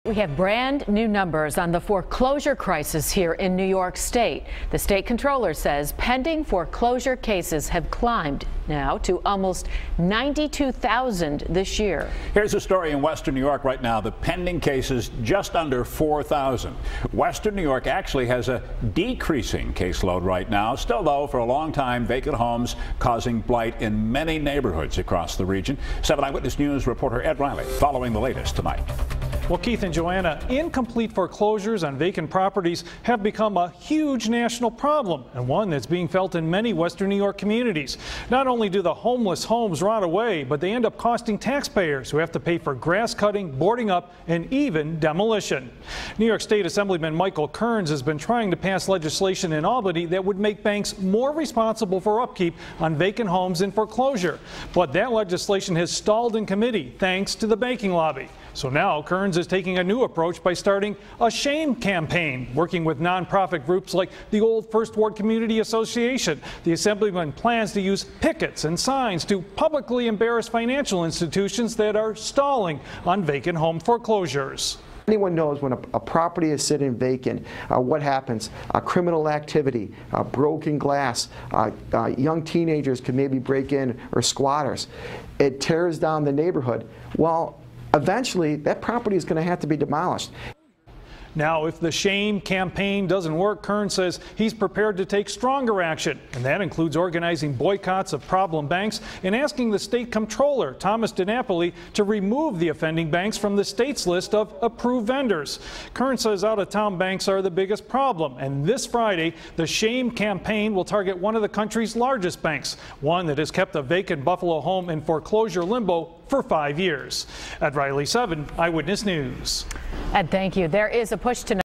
We have brand new numbers on the foreclosure crisis here in New York State. The state controller says pending foreclosure cases have climbed now to almost 92,000 this year. Here's a story in Western New York right now. The pending cases just under 4,000. Western New York actually has a decreasing caseload right now. Still, though, for a long time, vacant homes causing blight in many neighborhoods across the region. 7 Eyewitness News reporter Ed Riley following the latest tonight. Well, Keith and Joanna, incomplete foreclosures on vacant properties have become a huge national problem, and one that's being felt in many Western New York communities. Not only do the homeless homes rot away, but they end up costing taxpayers who have to pay for grass cutting, boarding up, and even demolition. New York State Assemblyman Michael Kearns has been trying to pass legislation in Albany that would make banks more responsible for upkeep on vacant homes in foreclosure. But that legislation has stalled in committee thanks to the banking lobby. So now Kearns is taking a new approach by starting a shame campaign, working with nonprofit groups like the Old First Ward Community Association. The Assemblyman plans to use pickets and signs to publicly embarrass financial institutions that are stalling on vacant home foreclosures. Anyone knows when a property is sitting vacant, what happens? Criminal activity, broken glass, young teenagers could maybe break in, or squatters. It tears down the neighborhood. Well, eventually, that property is going to have to be demolished. Now, if the shame campaign doesn't work, Kearns says he's prepared to take stronger action, and that includes organizing boycotts of problem banks and asking the state comptroller, Thomas DiNapoli, to remove the offending banks from the state's list of approved vendors. Kearns says out-of-town banks are the biggest problem, and this Friday, the shame campaign will target one of the country's largest banks, one that has kept a vacant Buffalo home in foreclosure limbo for 5 years. At Riley 7 Eyewitness News. Ed, thank you. There is a push tonight.